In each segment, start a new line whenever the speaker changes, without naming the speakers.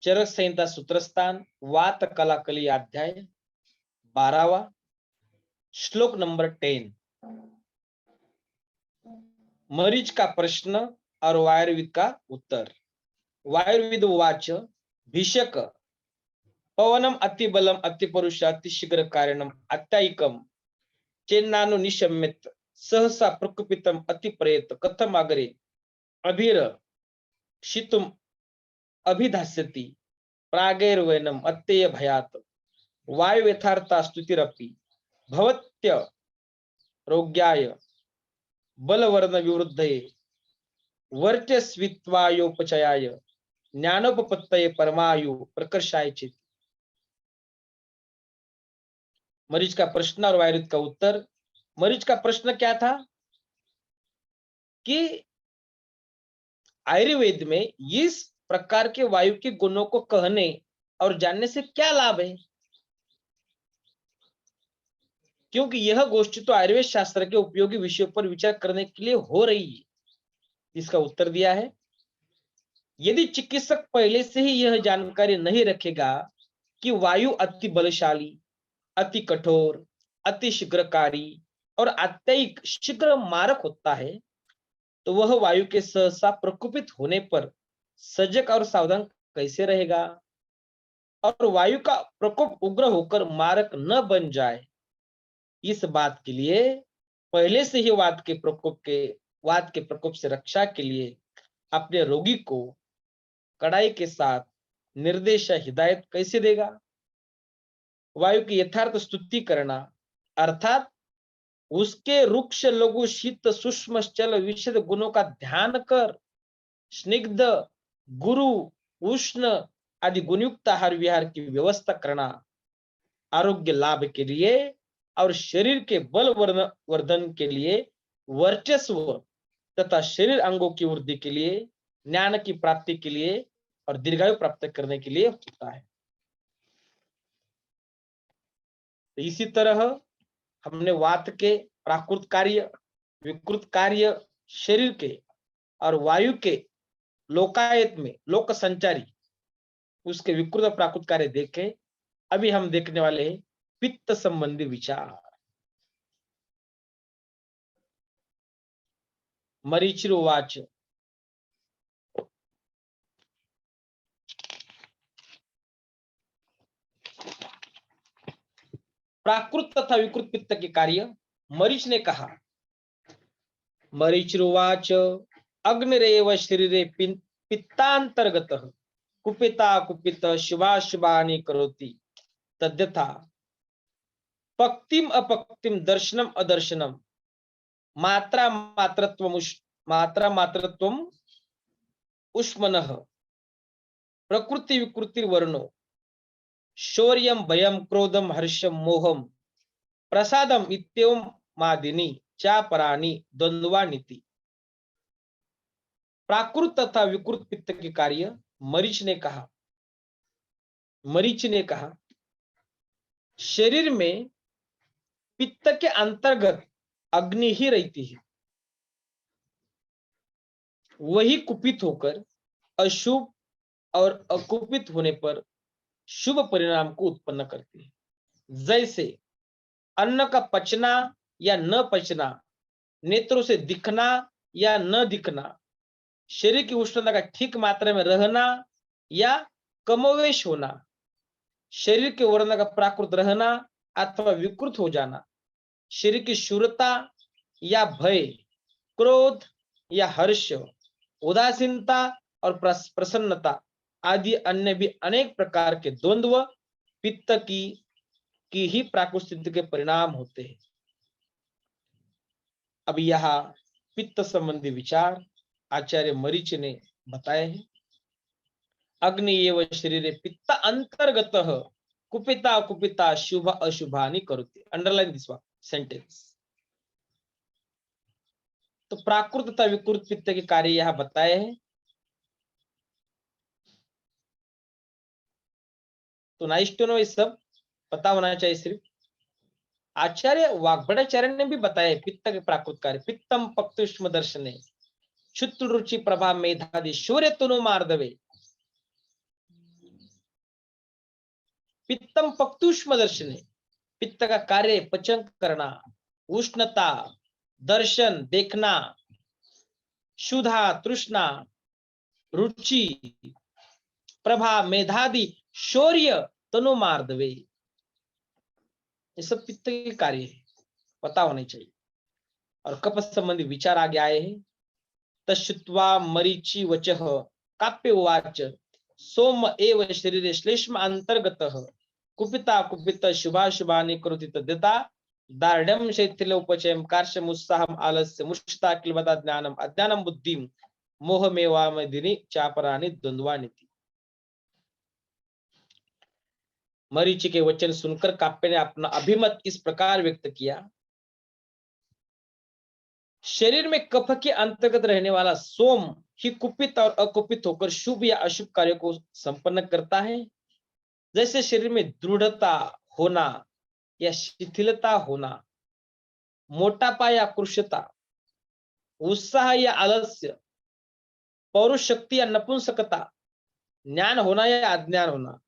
चरक संहिता सूत्रस्थान वात कलाकली अध्याय 12वां श्लोक नंबर 10। मरीच का प्रश्न और वायुर्विद का उत्तर। वायुर्विद उवाच भीषक पवनम अतिबलम अतिपरुष अतिशीघ्र कारणम अत्यायिकम चेन्नानु निशम्यत सहसा प्रकुपितम अतिप्रयत कथम अग्रे अभिर शितुम अभिधास्यति प्रागैर्वैनम अत्यय भयात वायु यथार्था स्तुतिरपि भवत्य रोग्याय बलवर्ण विवृद्धये वर्चस्वित्वायोपचयाय ज्ञानोपपत्तये परमायु प्रकर्षाय चेत। मरीच का प्रश्न और वायुर्विद का उत्तर। मरीच का प्रश्न क्या था कि आयुर्वेद में इस प्रकार के वायु के गुणों को कहने और जानने से क्या लाभ है, क्योंकि यह गोष्ठी तो आयुर्वेद शास्त्र के उपयोगी विषयों पर विचार करने के लिए हो रही है। इसका उत्तर दिया है, यदि चिकित्सक पहले से ही यह जानकारी नहीं रखेगा कि वायु अति बलशाली, अति कठोर, अति शीघ्रकारी और अत्यधिक शीघ्र मारक होता है, तो वह वायु के सहसा प्रकोपित होने पर सजग और सावधान कैसे रहेगा और वायु का प्रकोप उग्र होकर मारक न बन जाए, इस बात के लिए पहले से ही वात के प्रकोप से रक्षा के लिए अपने रोगी को कड़ाई के साथ निर्देश हिदायत कैसे देगा। वायु की यथार्थ स्तुति करना अर्थात उसके रुक्ष लघु शीत सूक्ष्म चल विशद गुणों का ध्यान कर स्निग्ध गुरु उष्ण आदि गुणयुक्त आहार विहार की व्यवस्था करना आरोग्य लाभ के लिए और शरीर के बल वर्धन के लिए, वर्चस्व तथा शरीर अंगों की वृद्धि के लिए, ज्ञान की प्राप्ति के लिए और दीर्घायु प्राप्त करने के लिए होता है। तो इसी तरह हमने वात के प्राकृत कार्य, विकृत कार्य शरीर के और वायु के लोकायत में लोक संचारी उसके विकृत और प्राकृत कार्य देखे। अभी हम देखने वाले हैं पित्त संबंधी विचार। मरीचिर्वाच प्राकृत तथा विकृत पित्त के कार्य। मरीच ने कहा, मरीचिर्वाच अग्निरेव शरीरे पित्तांतर्गत कुपिता कुपित शुभाशुभानि करोति तद्यथा पक्तिम अपक्तिम दर्शनम अदर्शनम मात्रा मात्रत्वम उष्मनः प्रकृति विकृति वर्णो शौर्यम भयम क्रोधम हर्षम मोहम प्रसादम इत्येवं मादिनी चापराणी द्वंद्वानिति। प्राकृत तथा विकृत पित्त के कार्य। मरीच ने कहा शरीर में पित्त के अंतर्गत अग्नि ही रहती है, वही कुपित होकर अशुभ और अकुपित होने पर शुभ परिणाम को उत्पन्न करती है। जैसे अन्न का पचना या न पचना, नेत्रों से दिखना या न दिखना, शरीर की उष्णता का ठीक मात्रा में रहना या कमोवेश होना, शरीर के वर्ण का प्राकृत रहना अथवा विकृत हो जाना, शरीर की शूरता या भय, क्रोध या हर्ष, उदासीनता और प्रसन्नता आदि अन्य भी अनेक प्रकार के द्वंद्व पित्त की ही प्राकृत स्थिति के परिणाम होते हैं। अब यहाँ पित्त संबंधी विचार आचार्य मरीच ने बताए हैं। अग्नि एव शरीरे पित्त अंतर्गत कुपिता कुपिता शुभ अशुभानि करोति। Underline this sentence. तो प्राकृत तथा विकृत पित्त के कार्य यहाँ बताए हैं। तो नाइस टू नो, ये सब पता होना चाहिए। सिर्फ आचार्य वाग्भटाचार्य ने भी बताया पित्त के प्राकृत कार्य। पित्तम पक्तुष्म दर्शने क्षुत्र रुचि प्रभा मेधादि शौर्य तनु मार्दवे पित्तम पक्तुष्म दर्शने, पित्त का कार्य पचन करना, उष्णता, दर्शन देखना, क्षुधा तृष्णा, रुचि, प्रभा, मेधादि, शौर्य, तनु मार्दवे, ये सब पित्त के कार्य है, पता होने चाहिए। और कप संबंधी विचार आगे आए हैं। तश्रुत्वा मरीचि वचः काप्य उवाच सोम एव शरीरे श्लेष्म अंतर्गतः कुपिता कुपित शुभाशुभानि करोति तद्यथा दार्ढ्यं शैथिल्योपचयं कार्श्यम् उत्साहम् आलस्य मुष्टा किलवता ज्ञानम् अज्ञानं बुद्धिं मोहमेवामदिनि चापराणि द्वंद्वानिति। मरीचि के वचन सुनकर काप्य ने अपना अभिमत इस प्रकार व्यक्त किया, शरीर में कफ के अंतर्गत रहने वाला सोम ही कुपित और अकुपित होकर शुभ या अशुभ कार्यों को संपन्न करता है। जैसे शरीर में दृढ़ता होना या शिथिलता होना, मोटापा या कृशता, उत्साह या आलस्य, पौरुष शक्ति या नपुंसकता, ज्ञान होना या अज्ञान होना,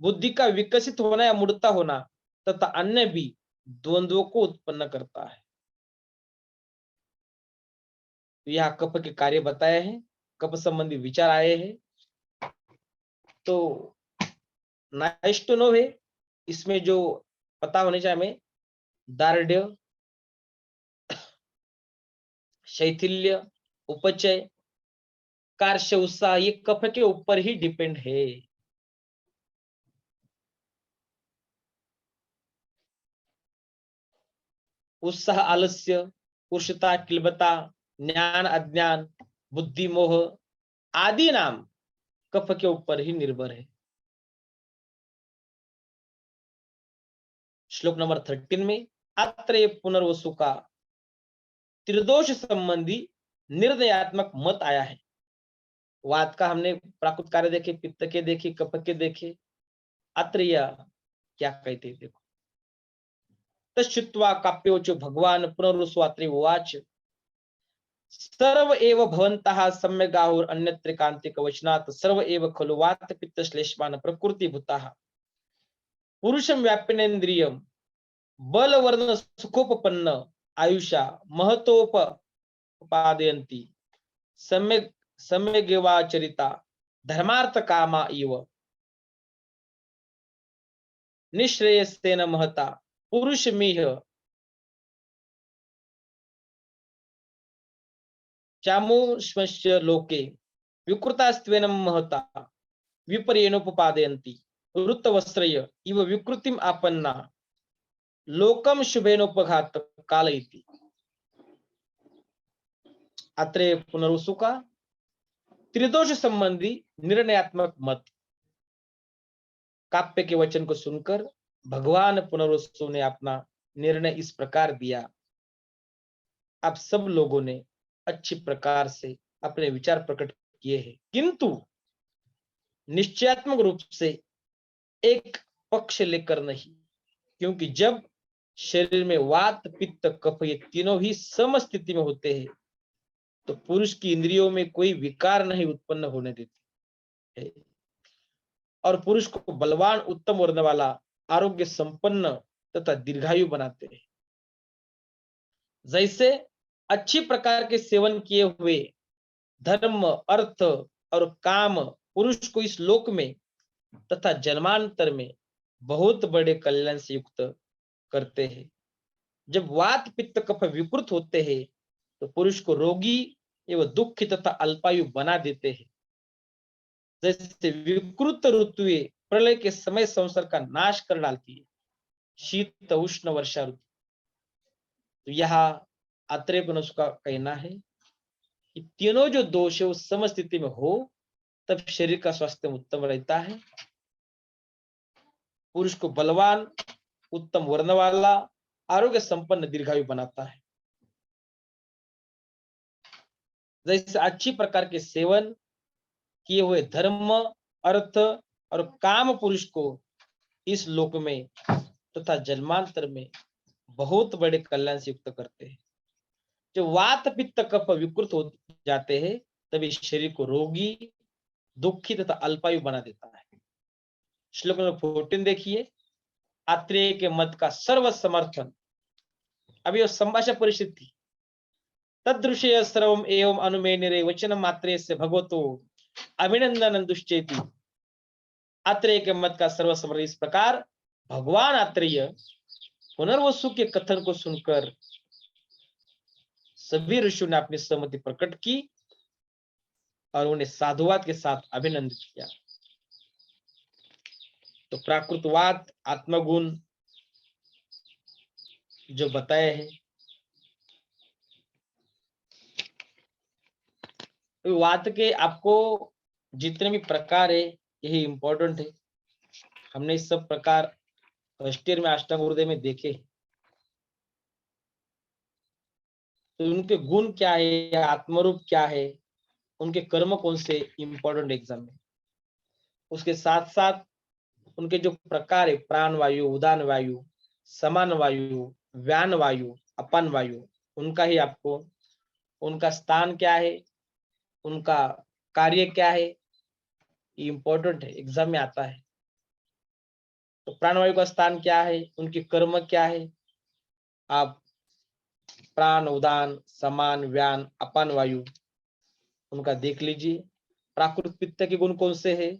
बुद्धि का विकसित होना या मूढ़ता होना तथा अन्य भी द्वंद्वों को उत्पन्न करता है। तो यह कफ के कार्य बताए हैं, कफ संबंधी विचार आए हैं। तो नाइस टू नो है, इसमें जो पता होने चाहिए हमें, दार्ढ्य, शैथिल्य, उपचय, कार्श्य, उत्साह, ये कफ के ऊपर ही डिपेंड है। उत्साह, आलस्य, कुशता, किलबता, ज्ञान, अज्ञान, बुद्धि, मोह आदि नाम कफ के ऊपर ही निर्भर है। श्लोक नंबर 13 में अत्र पुनर्वसु का त्रिदोष संबंधी निर्णयात्मक मत आया है। वात का हमने प्राकृत कार्य देखे, पित्त के देखे, कफ के देखे, अत्र क्या कहते हैं देखो। तच्छ्रुत्वा काप्योचो भगवान पुनरुस्वात्रे उवाच सर्व एव भवन्तः सम्यगाहुर अन्यत्र कांतिक वचनात् सर्व एव खलु वात पित्त श्लेष्मान प्रकृति भूताः पुरुषं व्यापिनेन्द्रियं बल वर्ण सुखोपपन्न आयुषा महतोपपादयन्ति सम्यक सम्यगेवाचरिता धर्मार्थ कामा इव निश्रेयस्तेन महता पुरुषमिह चामुष्मस्य लोके विकृतास्त्वेन महता विपर्येणोपपादयन्ति वृत्तवस्त्रय इव विकृतिम आपन्ना लोकम शुभेनोपघात कालयति। अत्रे पुनरुसु का त्रिदोष संबंधी निर्णयात्मक मत। काप्य के वचन को सुनकर भगवान पुनरुसु ने अपना निर्णय इस प्रकार दिया। अब सब लोगों ने अच्छी प्रकार से अपने विचार प्रकट किए हैं, किंतु निश्चयात्मक रूप से एक पक्ष लेकर नहीं, क्योंकि जब शरीर में वात पित्त कफ ये तीनों ही समस्थिति में होते हैं तो पुरुष की इंद्रियों में कोई विकार नहीं उत्पन्न होने देते है और पुरुष को बलवान उत्तम वर्ण वाला आरोग्य संपन्न तथा दीर्घायु बनाते हैं। जैसे अच्छी प्रकार के सेवन किए हुए धर्म अर्थ और काम पुरुष को इस लोक में तथा जन्मांतर में बहुत बड़े कल्याण से युक्त करते हैं। जब वात पित्त कफ विकृत होते हैं तो पुरुष को रोगी एवं दुखी तथा अल्पायु बना देते हैं। जैसे विकृत ऋतुएं प्रलय के समय संसार का नाश कर डालती है, शीत उष्ण वर्षा ऋतु। तो यहाँ अत्रेपनुष का कहना है कि तीनों जो दोष है उस समस्थिति में हो तब शरीर का स्वास्थ्य उत्तम रहता है। पुरुष को बलवान उत्तम वर्ण वाला आरोग्य संपन्न दीर्घायु बनाता है। जैसे अच्छी प्रकार के सेवन किए हुए धर्म अर्थ और काम पुरुष को इस लोक में तथा जन्मांतर में बहुत बड़े कल्याण से युक्त करते हैं। जब वात पित्त कफ विकृत हो जाते हैं तभी शरीर को रोगी दुखी तथा अल्पायु बना देता है। श्लोक नंबर 14 देखिए, आत्रेय के मत का सर्व समर्थन। अभी वो संभाषा परिषद थी। तदृशय सर्वम एवं अनुमेनिरे वचन मात्रे से भगवतो अभिनंदन दुश्चेती। आत्रेय के मत का सर्व समर्थन। इस प्रकार भगवान आत्रेय पुनर्वसु के कथन को सुनकर सभी ऋषियों ने अपनी सहमति प्रकट की और उन्हें साधुवाद के साथ अभिनंदित किया। तो प्राकृतवाद, आत्मगुण जो बताए हैं, तो वाद के आपको जितने भी प्रकार है यही इंपॉर्टेंट है। हमने इस सब प्रकार फर्स्ट ईयर में अष्टांग हृदय में देखे। तो उनके गुण क्या है, आत्मरूप क्या है, उनके कर्म कौन से, इंपॉर्टेंट एग्जाम में। उसके साथ साथ उनके जो प्रकार है, प्राण वायु, उदान वायु, समान वायु, व्यान वायु, अपान वायु, उनका ही आपको, उनका स्थान क्या है, उनका कार्य क्या है, इंपॉर्टेंट है, एग्जाम में आता है। तो प्राणवायु का स्थान क्या है, उनके कर्म क्या है, आप प्राण, उदान, समान, व्यान, अपान वायु उनका देख लीजिए। प्राकृत पित्त के गुण कौन से है,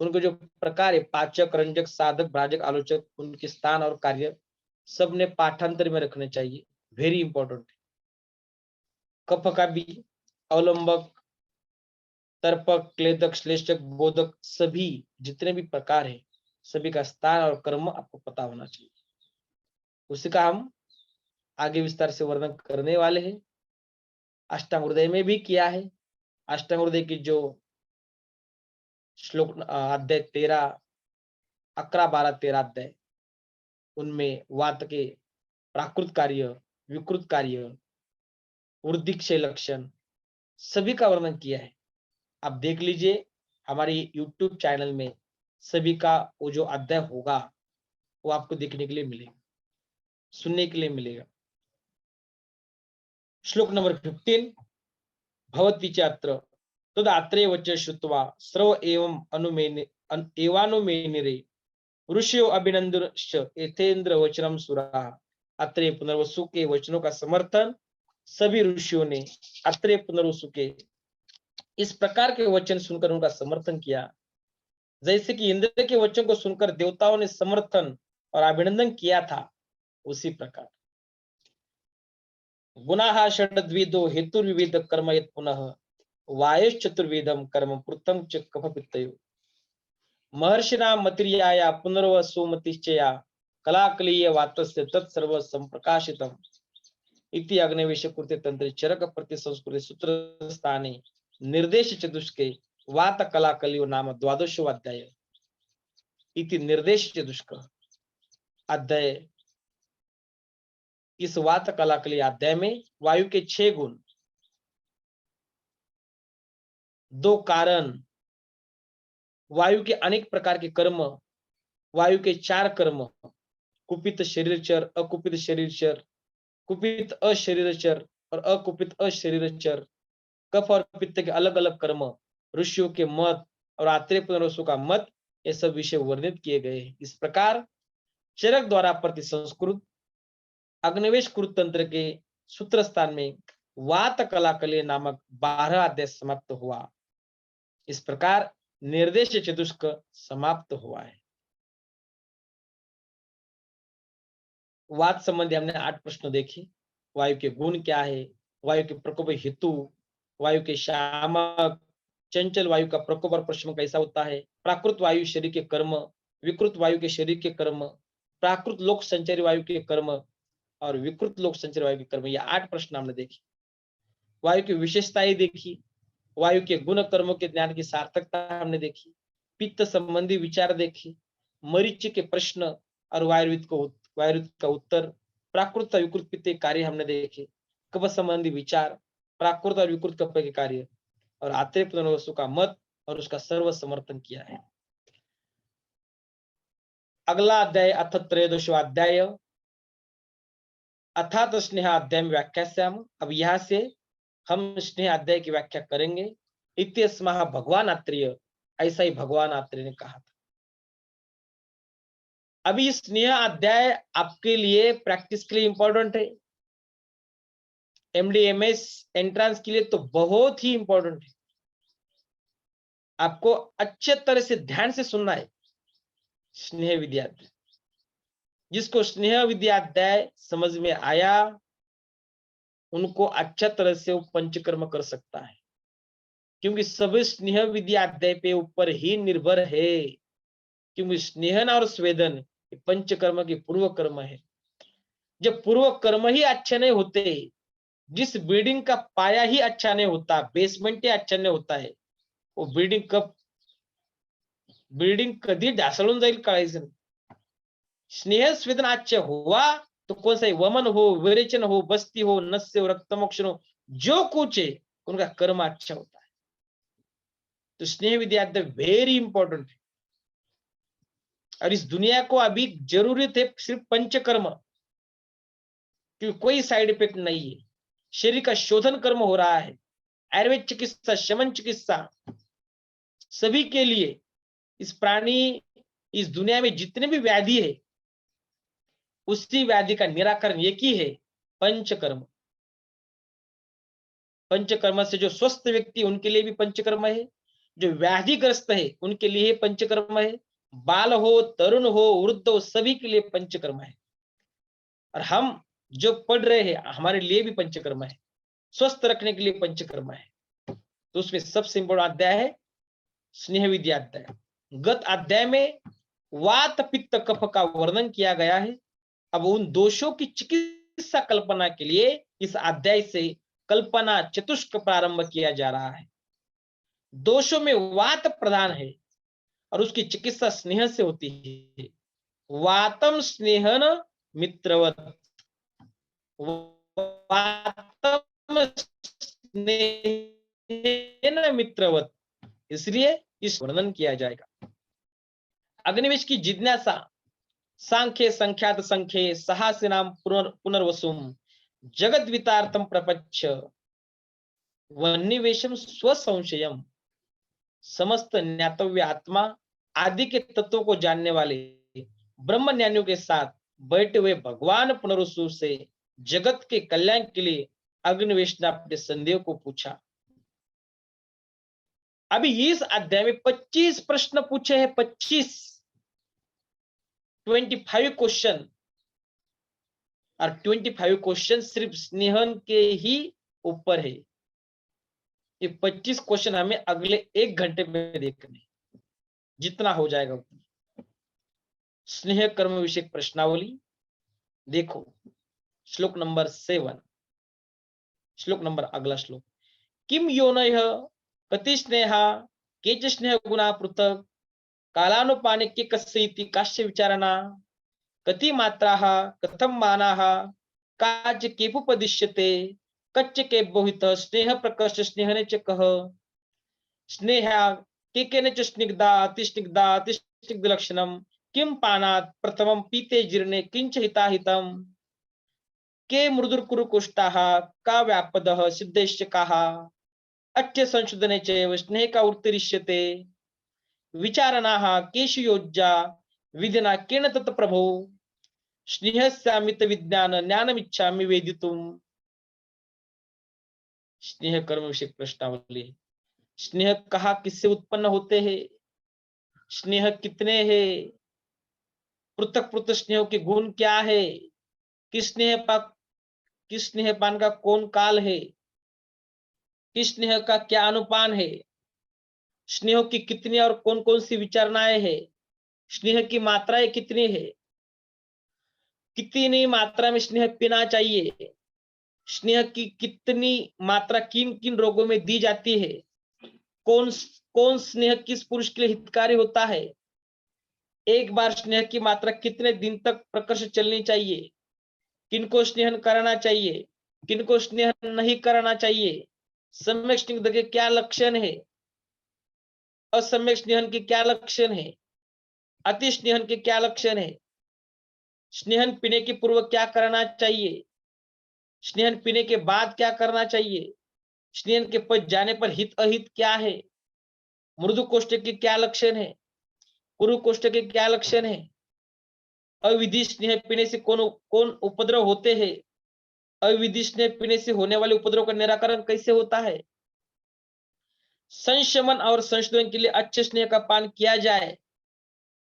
उनके जो प्रकार है, पाचक, रंजक, साधक, भ्राजक, आलोचक, उनके स्थान और कार्य सब ने पाठांतर में रखने चाहिए, वेरी इंपॉर्टेंट। कफ का भी अवलंबक, तर्पक, क्लेदक, श्लेषक, बोधक, सभी जितने भी प्रकार है सभी का स्थान और कर्म आपको पता होना चाहिए। उसी का हम आगे विस्तार से वर्णन करने वाले हैं। अष्टांग हृदय में भी किया है। अष्टांग हृदय की जो श्लोक अध्याय 13, 11, 12, 13 अध्याय, उनमें वात के प्राकृत कार्य, विकृत कार्य, वृद्धिक्षय लक्षण सभी का वर्णन किया है। आप देख लीजिए, हमारे YouTube चैनल में सभी का वो जो अध्याय होगा वो आपको देखने के लिए मिलेगा, सुनने के लिए मिलेगा। श्लोक नंबर 15, भवती चात्र तद आत्रेय वच श्रुत्वा सर्व एवं अनुमेने एवानुमेनिरे ऋषियो अभिनंदनश्च एथेन्द्र वचनम सुरा। अत्रेय पुनर्वसु के वचनों का समर्थन सभी ऋषियों ने अत्रेय पुनर्वसु के इस प्रकार के वचन सुनकर उनका समर्थन किया, जैसे कि इंद्र के वचन को सुनकर देवताओं ने समर्थन और अभिनंदन किया था, उसी प्रकार। गुणाः षड्विदो हेतुर्विविध कर्म यत् पुनः वायुश्चतुर्विधम कर्म पृथं च कफ पित्तयो महर्षिना मतिर्याया पुनर्वसुमतिश्चया कलाकलीय वातस्य तत्सर्व संप्रकाशितम् इति अग्निवेश कृते तंत्र चरक प्रति संस्कृति सूत्र स्थाने निर्देश चतुष्के वात कलाकलियो नाम द्वादशो अध्याय इति निर्देश चतुष्क अध्याय। इस वात कलाकली अध्याय में वायु के 6 गुण, 2 कारण, वायु के अनेक प्रकार के कर्म, वायु के 4 कर्म, कुपित शरीरचर, अकुपित शरीरचर, कुपित अशरीरचर और अकुपित अशरीरचर, कफ और पित्त के अलग अलग कर्म, ऋषियों के मत और आत्रेय पुनर्वसु का मत, ये सब विषय वर्णित किए गए। इस प्रकार चरक द्वारा प्रति संस्कृत अग्निवेश कृत तंत्र के सूत्र स्थान में वात कलाकली नामक 12 अध्याय समाप्त हुआ। इस प्रकार निर्देश चतुष्क समाप्त हुआ है। वात संबंधी हमने 8 प्रश्न देखे। वायु के गुण क्या है, वायु के प्रकोप हेतु, वायु के शामक, चंचल वायु का प्रकोप और प्रशमन कैसा होता है, प्राकृत वायु शरीर के कर्म, विकृत वायु के शरीर के कर्म, प्राकृत लोक संचारी वायु के कर्म और विकृत लोक संचारी वायु के कर्म, ये 8 प्रश्न हमने देखे। वायु की विशेषताएं देखी, वायु के गुण कर्मों के ज्ञान की सार्थकता हमने देखी, पित्त संबंधी विचार देखे, मरीच के प्रश्न और वायुरुत का उत्तर, प्राकृत और विकृत पित्त के कार्य हमने देखे, कफ संबंधी विचार, प्राकृत और विकृत कफ के कार्य और आत्रेय पुनर्वसु का मत और उसका सर्व समर्थन किया है। अगला अध्याय अथ त्रयोदशो अध्याय अथात स्नेह अध्याय में व्याख्यास्याम। अब यहाँ से हम स्नेह अध्याय की व्याख्या करेंगे। इत्यस्माह भगवान आत्रेय, ऐसा ही भगवान आत्रेय ने कहा था। अभी स्नेह अध्याय आपके लिए प्रैक्टिस के लिए इंपॉर्टेंट है, एमडी एमएस एंट्रेंस के लिए तो बहुत ही इंपॉर्टेंट है। आपको अच्छे तरह से ध्यान से सुनना है। स्नेह विद्याध्याय, जिसको स्नेह विद्याध्याय समझ में आया उनको अच्छा तरह से वो पंचकर्म कर सकता है, क्योंकि सभी स्नेह विद्याध्याय पे ऊपर ही निर्भर है, क्योंकि स्नेहन और स्वेदन पंचकर्म के पूर्व कर्म है। जब पूर्व कर्म ही अच्छे नहीं होते, जिस बिल्डिंग का पाया ही अच्छा नहीं होता, बेसमेंट ही अच्छा नहीं होता है, वो बिल्डिंग कधी ढासळून जाईल कळायचं नाही। स्नेह स्वेदन अच्छे हुआ तो कौन सा वमन हो, विरेचन हो, बस्ती हो, नस्य हो, रक्तमोक्षण हो, जो कुछ है उनका कर्म अच्छा होता है। तो स्नेह विद्याध्याय वेरी इंपॉर्टेंट है, और इस दुनिया को अभी जरूरत है सिर्फ पंचकर्म, क्योंकि कोई साइड इफेक्ट नहीं है। शरीर का शोधन कर्म हो रहा है, आयुर्वेद चिकित्सा, शमन चिकित्सा, सभी के लिए इस प्राणी, इस दुनिया में जितने भी व्याधि है, उसी व्याधि का निराकरण एक ही है, पंचकर्म। पंचकर्म से जो स्वस्थ व्यक्ति उनके लिए भी पंचकर्म है, जो व्याधिग्रस्त है उनके लिए पंचकर्म है, बाल हो, तरुण हो, वृद्ध हो, सभी के लिए पंचकर्म है। और हम जो पढ़ रहे हैं हमारे लिए भी पंचकर्म है, स्वस्थ रखने के लिए पंचकर्म है। तो उसमें सबसे इंपॉर्टेंट अध्याय है स्नेह विद्याध्याय। गत अध्याय में वात पित्त कफ का वर्णन किया गया है। अब उन दोषों की चिकित्सा कल्पना के लिए इस अध्याय से कल्पना चतुष्क प्रारंभ किया जा रहा है। दोषों में वात प्रधान है और उसकी चिकित्सा स्नेह से होती है। वातम स्नेहन मित्रवत, वातम स्नेहन मित्रवत, इसलिए इस वर्णन किया जाएगा। अग्निवेश की जिज्ञासा, सांख्य संख्यात संख्ये सहास्य नाम पुनर्वसुम जगत वितार्थम प्रपच्छ वन्निवेशम स्वसंशयम, समस्त ज्ञातव्य आत्मा आदि के तत्वों को जानने वाले ब्रह्म ज्ञानियों के साथ बैठे हुए भगवान पुनर्वसु से जगत के कल्याण के लिए अग्निवेश ने अपने संदेह को पूछा। अभी इस अध्याय में 25 प्रश्न पूछे हैं, 25 क्वेश्चन, और 25 क्वेश्चन सिर्फ स्नेहन के ही ऊपर है। ये 25 क्वेश्चन हमें अगले 1 घंटे में देखने, जितना हो जाएगा उतना। स्नेह कर्म विषय प्रश्नावली देखो, श्लोक नंबर 7, श्लोक नंबर अगला श्लोक, किम योनयः कति स्नेहा केच स्नेह गुणा पृथक कालानुपानिक्य कस्य इति काश्य विचारणा कति मात्राः कथम मानाः काच केपुपदिश्यते कच्च के बोहित स्नेह प्रकर्ष स्नेहने च कह स्नेहा केकेन च स्निग्धा अतिस्निग्धा अतिस्निग्ध लक्षणम किम पानात् प्रथमं पीते जीर्णे किंच हिताहितम के मृदुर कुरु कुष्टाः का व्यापदः सिद्धेश्च काः अट्य संशोधने च स्नेह का उत्तरिष्यते विचारणाः केषु योज्या विधिना केन तत् प्रभो स्नेहस्यामित विज्ञान ज्ञानमिच्छामि वेदितुम। स्नेह कर्म विषय प्रश्नावली। स्नेह कहा किससे उत्पन्न होते हैं, स्नेह कितने हैं, पृथक पृथक स्नेह के गुण क्या है, किस स्नेहपान का कौन काल है, किस स्नेह का क्या अनुपान है, स्नेह की कितनी और कौन कौन सी विचारणाएं है, स्नेह की मात्राएं कितनी है, कितनी मात्रा में स्नेह पीना चाहिए, स्नेह की कितनी मात्रा किन किन रोगों में दी जाती है, कौन कौन स्नेह किस पुरुष के लिए हितकारी होता है, एक बार स्नेह की मात्रा कितने दिन तक प्रकर्ष चलनी चाहिए, किनको स्नेह करना चाहिए, किनको स्नेह नहीं करना चाहिए, सम्यक स्निग्ध के क्या लक्षण है, असम्यक स्नेहन के क्या लक्षण है, अति स्नेहन के क्या लक्षण है, स्नेहन पीने के पूर्व क्या करना चाहिए, स्नेहन पीने के बाद क्या करना चाहिए, स्नेहन के पच जाने पर हित अहित क्या है, मृदु कोष्ठ के क्या लक्षण है, कुरु कोष्ठ के क्या लक्षण है, अविधि स्नेह पीने से कौन कौन उपद्रव होते हैं? अविधि स्नेह पीने से होने वाले उपद्रव का निराकरण कैसे होता है? संशमन और संशोधन के लिए अच्छे स्नेह का पान किया जाए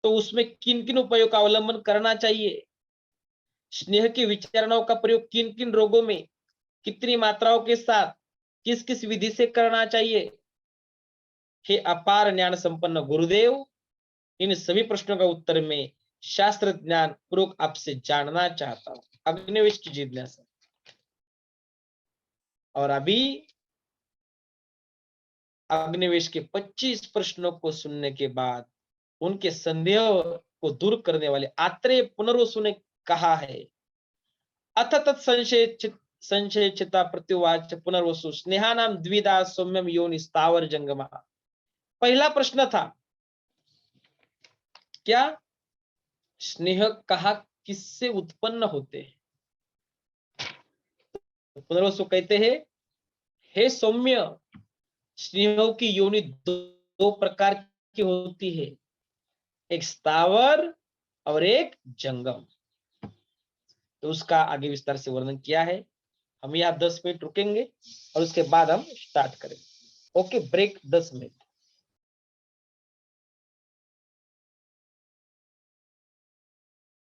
तो उसमें किन किन उपायों का अवलंबन करना चाहिए? स्नेह की विचारणाओं का प्रयोग किन किन रोगों में कितनी मात्राओं के साथ किस किस विधि से करना चाहिए? हे अपार ज्ञान संपन्न गुरुदेव, इन सभी प्रश्नों का उत्तर मैं शास्त्र ज्ञान पूर्वक आपसे जानना चाहता हूँ। अग्निवेश की जिज्ञासा। और अभी अग्निवेश के 25 प्रश्नों को सुनने के बाद उनके संदेह को दूर करने वाले आत्रेय पुनर्वसु ने कहा है, अथ तत् संशयचिता प्रत्युवाच पुनर्वसु स्नेहानाम द्विधा सौम्यम योनि स्थावर जंगमा। पहला प्रश्न था क्या? स्नेह कहा किससे उत्पन्न होते हैं? पुनर्वसु कहते हैं, हे सौम्य, स्नेहों की योनि दो प्रकार की होती है, एक स्थावर और एक जंगम। तो उसका आगे विस्तार से वर्णन किया है। हम यहाँ 10 मिनट रुकेंगे और उसके बाद हम स्टार्ट करेंगे। Okay, break 10 minute.